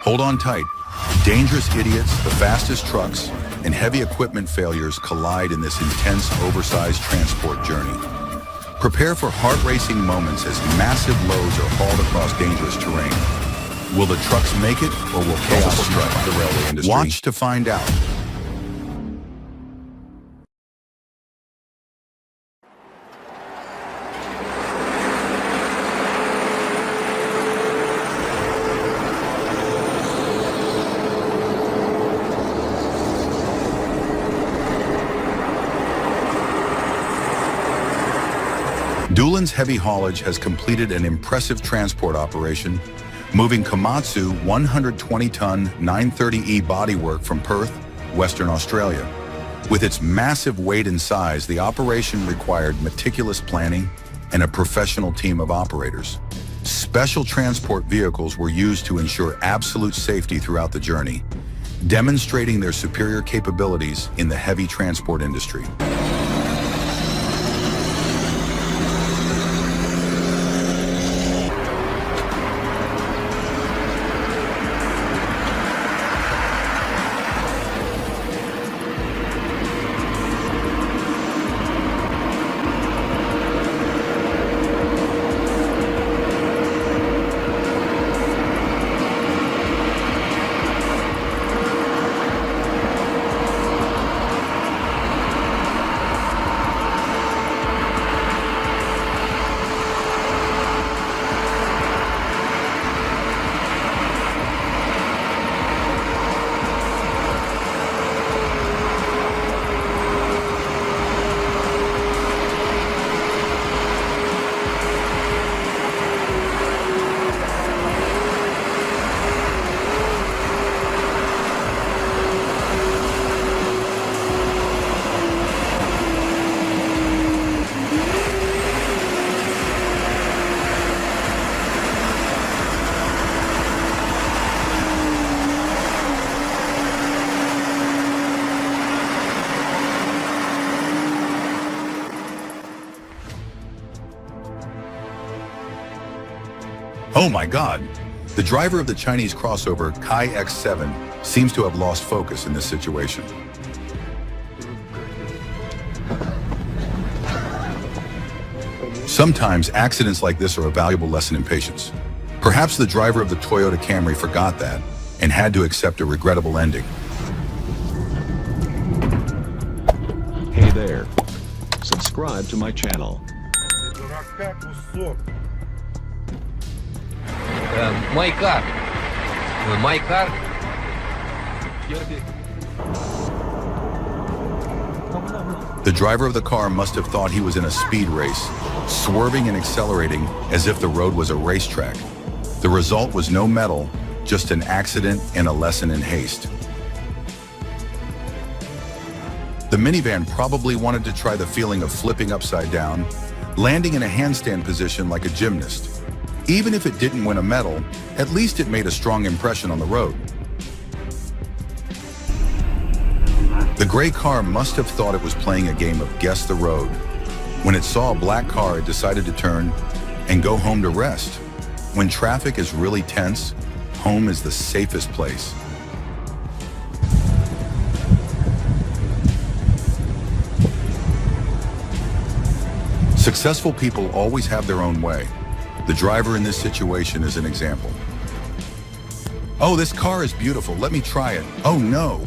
Hold on tight. Dangerous idiots, the fastest trucks, and heavy equipment failures collide in this intense, oversized transport journey. Prepare for heart-racing moments as massive loads are hauled across dangerous terrain. Will the trucks make it, or will chaos strike the railway industry? Watch to find out. Doolin's Heavy Haulage has completed an impressive transport operation, moving Komatsu 120-ton 930E bodywork from Perth, Western Australia. With its massive weight and size, the operation required meticulous planning and a professional team of operators. Special transport vehicles were used to ensure absolute safety throughout the journey, demonstrating their superior capabilities in the heavy transport industry. Oh my God! The driver of the Chinese crossover Kai X7 seems to have lost focus in this situation. Sometimes accidents like this are a valuable lesson in patience. Perhaps the driver of the Toyota Camry forgot that and had to accept a regrettable ending. Hey there. Subscribe to my channel. My car. My car. The driver of the car must have thought he was in a speed race, swerving and accelerating as if the road was a racetrack. The result was no medal, just an accident and a lesson in haste. The minivan probably wanted to try the feeling of flipping upside down, landing in a handstand position like a gymnast. Even if it didn't win a medal, at least it made a strong impression on the road. The gray car must have thought it was playing a game of guess the road. When it saw a black car, it decided to turn and go home to rest. When traffic is really tense, home is the safest place. Successful people always have their own way. The driver in this situation is an example. Oh, this car is beautiful. Let me try it. Oh, no.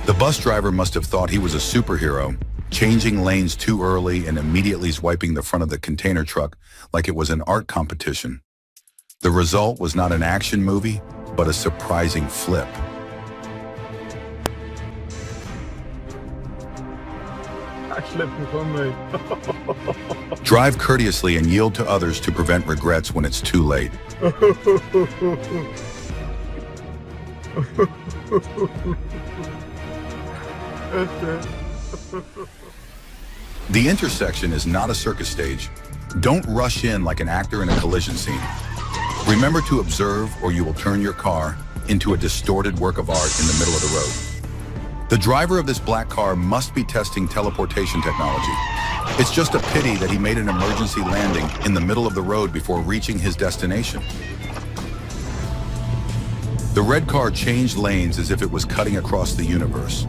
The bus driver must have thought he was a superhero, changing lanes too early and immediately swiping the front of the container truck like it was an art competition. The result was not an action movie, but a surprising flip. Drive courteously and yield to others to prevent regrets when it's too late. The intersection is not a circus stage. Don't rush in like an actor in a collision scene. Remember to observe or you will turn your car into a distorted work of art in the middle of the road. The driver of this black car must be testing teleportation technology. It's just a pity that he made an emergency landing in the middle of the road before reaching his destination. The red car changed lanes as if it was cutting across the universe,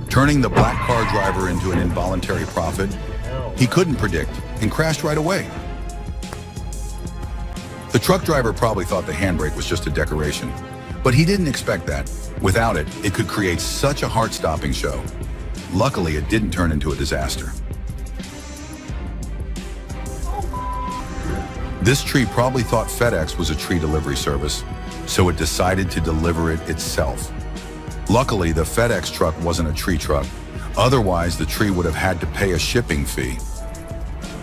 turning the black car driver into an involuntary prophet he couldn't predict and crashed right away. The truck driver probably thought the handbrake was just a decoration, but he didn't expect that. Without it, it could create such a heart-stopping show. Luckily, it didn't turn into a disaster. This tree probably thought FedEx was a tree delivery service, so it decided to deliver it itself. Luckily, the FedEx truck wasn't a tree truck. Otherwise, the tree would have had to pay a shipping fee.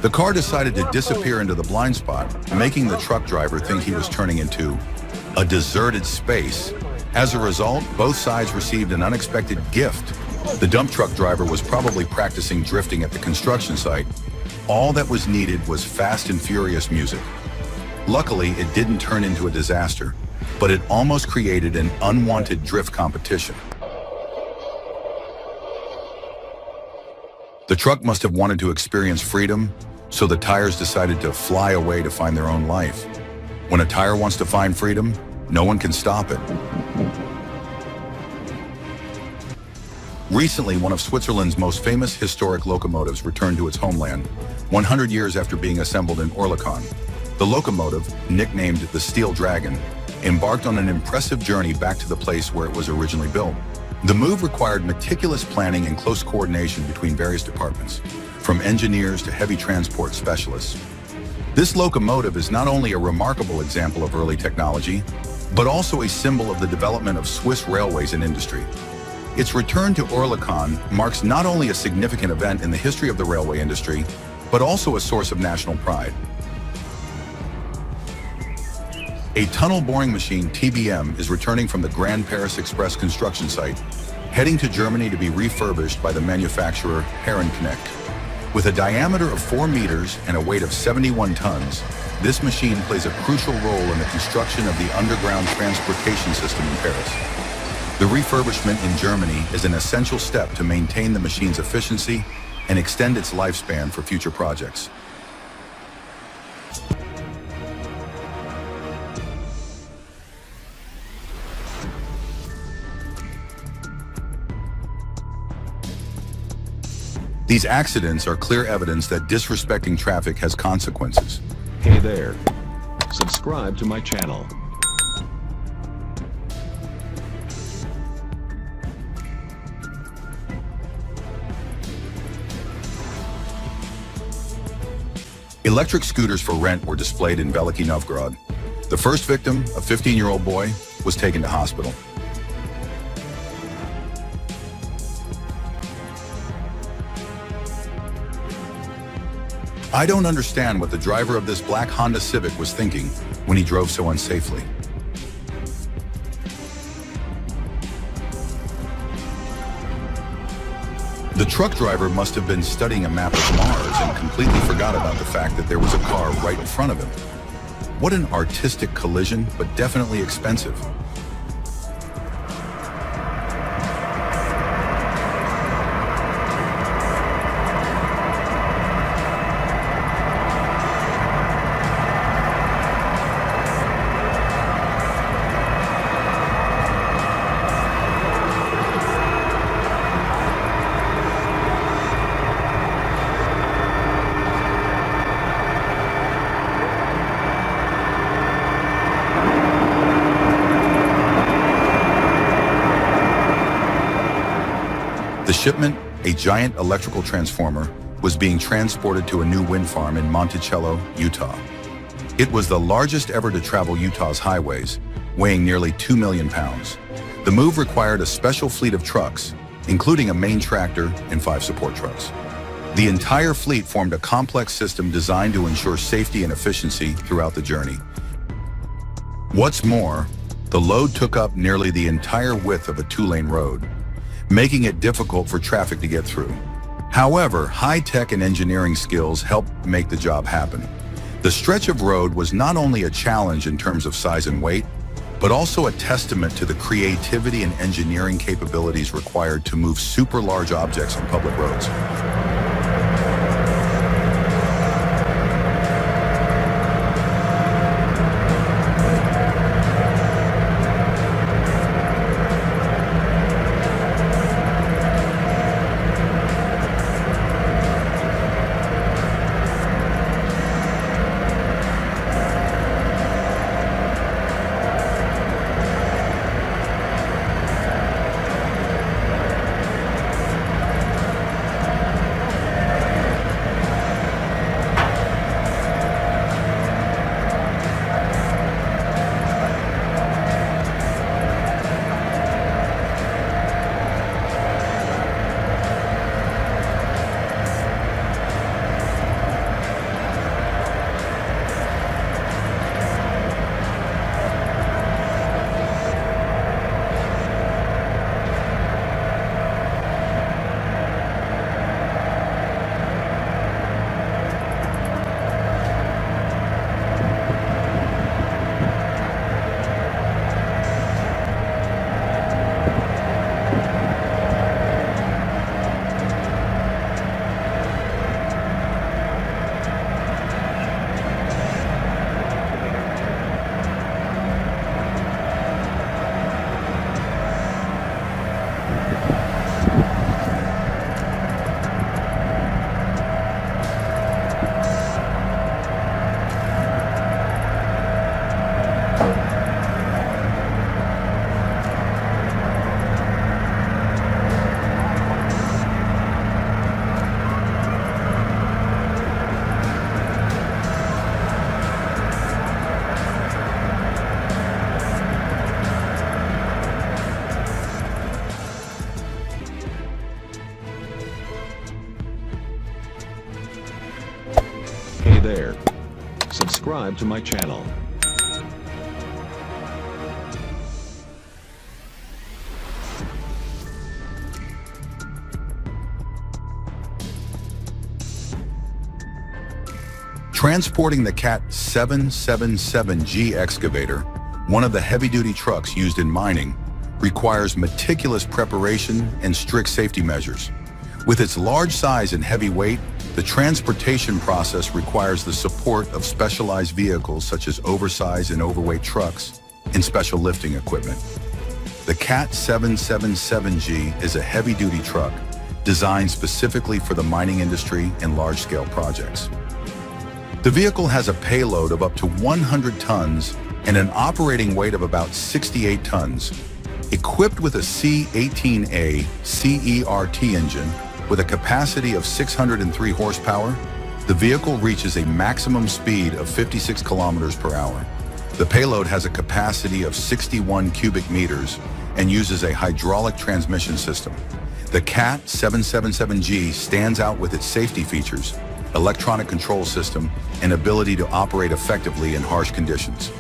The car decided to disappear into the blind spot, making the truck driver think he was turning into a deserted space. As a result, both sides received an unexpected gift. The dump truck driver was probably practicing drifting at the construction site. All that was needed was fast and furious music. Luckily, it didn't turn into a disaster, but it almost created an unwanted drift competition. The truck must have wanted to experience freedom, so the tires decided to fly away to find their own life. When a tire wants to find freedom, no one can stop it. Recently, one of Switzerland's most famous historic locomotives returned to its homeland, 100 years after being assembled in Oerlikon. The locomotive, nicknamed the Steel Dragon, embarked on an impressive journey back to the place where it was originally built. The move required meticulous planning and close coordination between various departments, from engineers to heavy transport specialists. This locomotive is not only a remarkable example of early technology, but also a symbol of the development of Swiss railways and industry. Its return to Oerlikon marks not only a significant event in the history of the railway industry, but also a source of national pride. A tunnel boring machine, TBM, is returning from the Grand Paris Express construction site, heading to Germany to be refurbished by the manufacturer Herrenknecht. With a diameter of 4 meters and a weight of 71 tons, this machine plays a crucial role in the construction of the underground transportation system in Paris. The refurbishment in Germany is an essential step to maintain the machine's efficiency and extend its lifespan for future projects. These accidents are clear evidence that disrespecting traffic has consequences. Hey there. Subscribe to my channel. Electric scooters for rent were displayed in Veliki Novgorod. The first victim, a 15-year-old boy, was taken to hospital. I don't understand what the driver of this black Honda Civic was thinking when he drove so unsafely. The truck driver must have been studying a map of Mars and completely forgot about the fact that there was a car right in front of him. What an artistic collision, but definitely expensive. The shipment, a giant electrical transformer, was being transported to a new wind farm in Monticello, Utah. It was the largest ever to travel Utah's highways, weighing nearly 2 million pounds. The move required a special fleet of trucks, including a main tractor and 5 support trucks. The entire fleet formed a complex system designed to ensure safety and efficiency throughout the journey. What's more, the load took up nearly the entire width of a 2-lane road, making it difficult for traffic to get through. However, high-tech and engineering skills helped make the job happen. The stretch of road was not only a challenge in terms of size and weight, but also a testament to the creativity and engineering capabilities required to move super large objects on public roads. Hey there. Subscribe to my channel. Transporting the CAT 777G excavator, one of the heavy-duty trucks used in mining, requires meticulous preparation and strict safety measures. With its large size and heavy weight, the transportation process requires the support of specialized vehicles such as oversized and overweight trucks and special lifting equipment. The CAT 777G is a heavy-duty truck designed specifically for the mining industry and large-scale projects. The vehicle has a payload of up to 100 tons and an operating weight of about 68 tons. Equipped with a C-18A CERT engine with a capacity of 603 horsepower, the vehicle reaches a maximum speed of 56 kilometers per hour. The payload has a capacity of 61 cubic meters and uses a hydraulic transmission system. The CAT 777G stands out with its safety features, electronic control system, and ability to operate effectively in harsh conditions.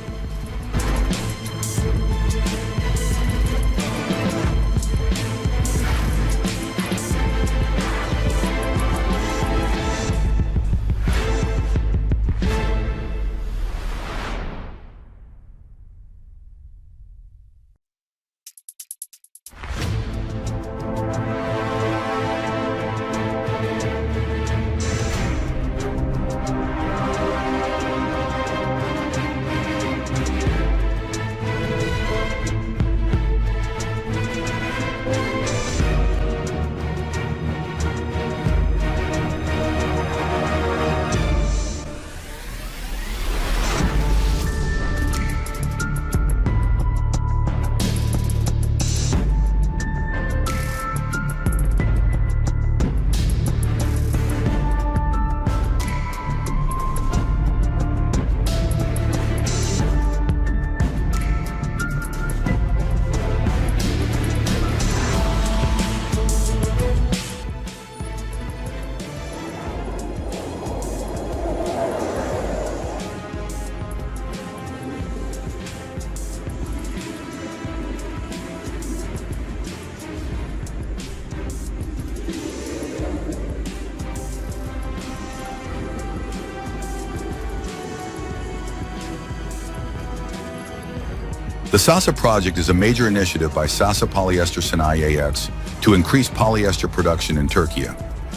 The Sasa project is a major initiative by Sasa Polyester Sanayi AX to increase polyester production in Turkey.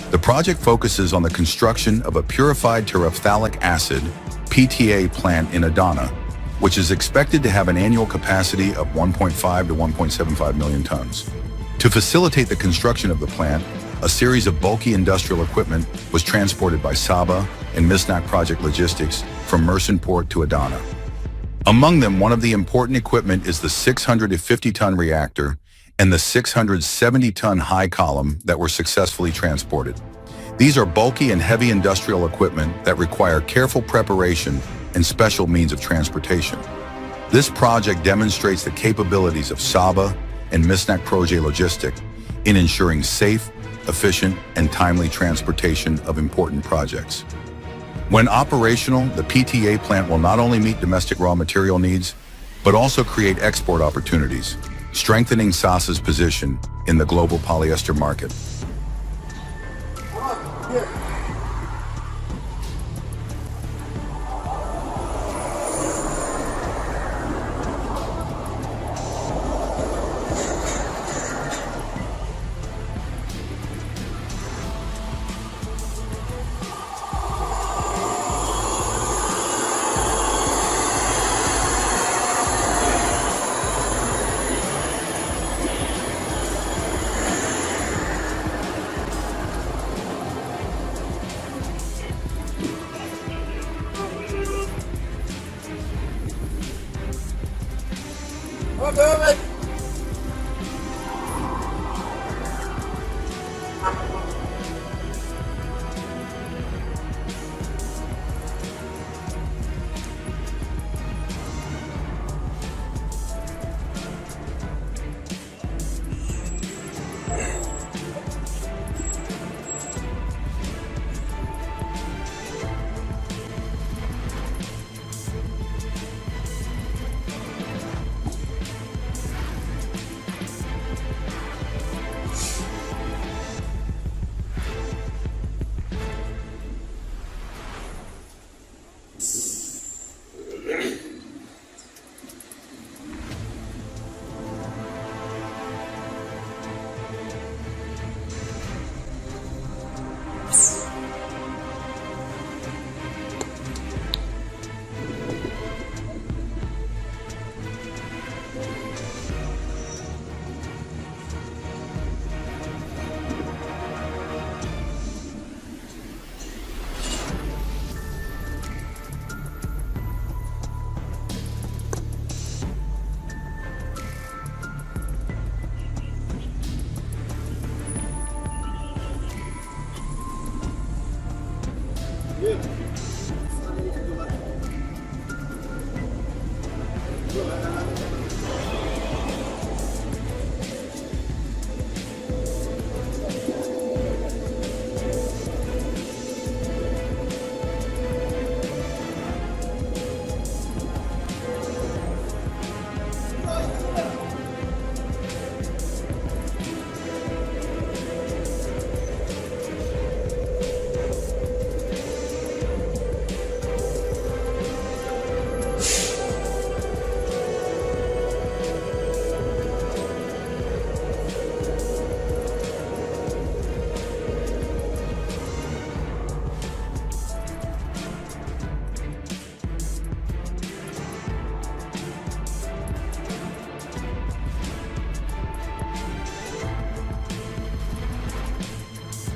The project focuses on the construction of a purified terephthalic acid (PTA) plant in Adana, which is expected to have an annual capacity of 1.5 to 1.75 million tons. To facilitate the construction of the plant, a series of bulky industrial equipment was transported by Saba and Misnak Project Logistics from Mersin Port to Adana. Among them, one of the important equipment is the 650-ton reactor and the 670-ton high column that were successfully transported. These are bulky and heavy industrial equipment that require careful preparation and special means of transportation. This project demonstrates the capabilities of Saba and Misnak Project Logistics in ensuring safe, efficient, and timely transportation of important projects. When operational, the PTA plant will not only meet domestic raw material needs, but also create export opportunities, strengthening Sasa's position in the global polyester market.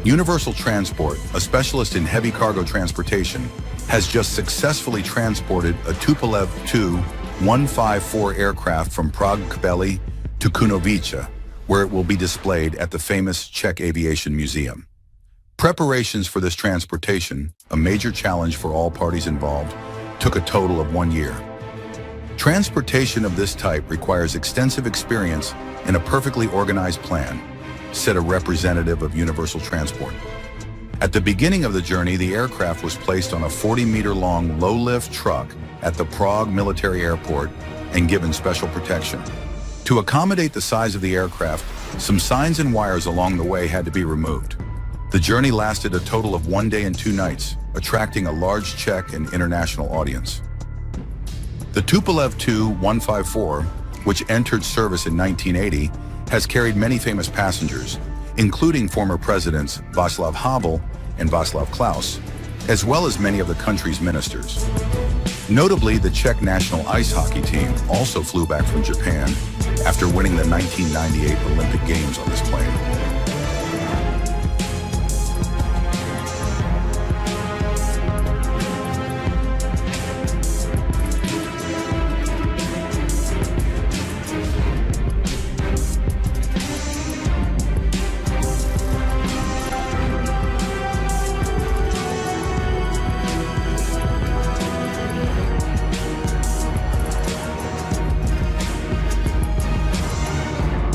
Universal Transport, a specialist in heavy cargo transportation, has just successfully transported a Tupolev Tu-154 aircraft from Prague-Kbely to Kunovice, where it will be displayed at the famous Czech Aviation Museum. Preparations for this transportation, a major challenge for all parties involved, took a total of 1 year. Transportation of this type requires extensive experience and a perfectly organized plan, said a representative of Universal Transport. At the beginning of the journey, the aircraft was placed on a 40-meter-long low-lift truck at the Prague Military Airport and given special protection. To accommodate the size of the aircraft, some signs and wires along the way had to be removed. The journey lasted a total of 1 day and 2 nights, attracting a large Czech and international audience. The Tupolev Tu-154 which entered service in 1980, has carried many famous passengers, including former presidents Václav Havel and Václav Klaus, as well as many of the country's ministers. Notably, the Czech national ice hockey team also flew back from Japan after winning the 1998 Olympic Games on this plane.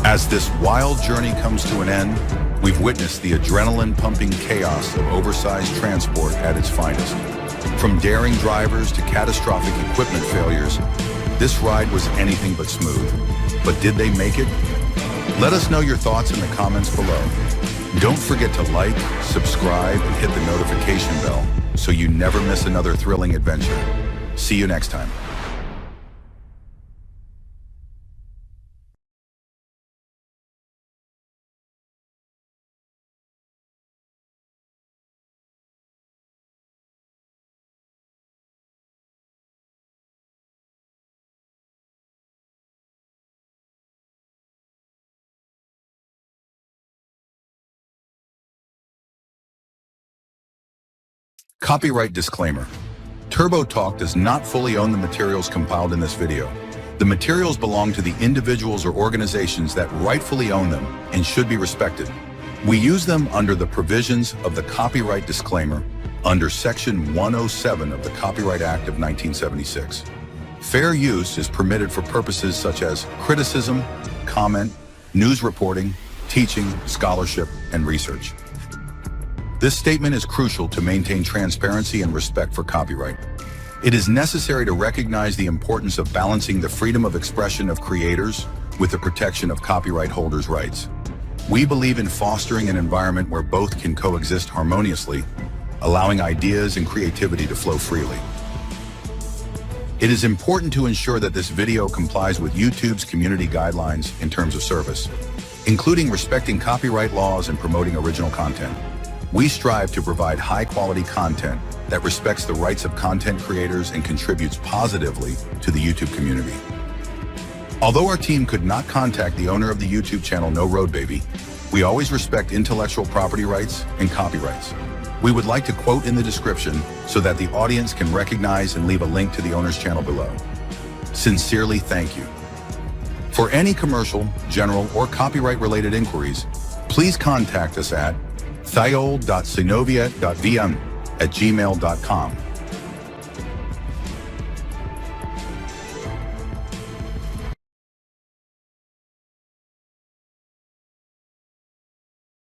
As this wild journey comes to an end, we've witnessed the adrenaline-pumping chaos of oversized transport at its finest. From daring drivers to catastrophic equipment failures, this ride was anything but smooth. But did they make it? Let us know your thoughts in the comments below. Don't forget to like, subscribe, and hit the notification bell so you never miss another thrilling adventure. See you next time. Copyright disclaimer. Turbo Talk does not fully own the materials compiled in this video. The materials belong to the individuals or organizations that rightfully own them and should be respected. We use them under the provisions of the copyright disclaimer under Section 107 of the Copyright Act of 1976. Fair use is permitted for purposes such as criticism, comment, news reporting, teaching, scholarship, and research. This statement is crucial to maintain transparency and respect for copyright. It is necessary to recognize the importance of balancing the freedom of expression of creators with the protection of copyright holders' rights. We believe in fostering an environment where both can coexist harmoniously, allowing ideas and creativity to flow freely. It is important to ensure that this video complies with YouTube's community guidelines in terms of service, including respecting copyright laws and promoting original content. We strive to provide high-quality content that respects the rights of content creators and contributes positively to the YouTube community. Although our team could not contact the owner of the YouTube channel No Road Baby, we always respect intellectual property rights and copyrights. We would like to quote in the description so that the audience can recognize and leave a link to the owner's channel below. Sincerely, thank you. For any commercial, general, or copyright-related inquiries, please contact us at thiol.synovia.vm@gmail.com.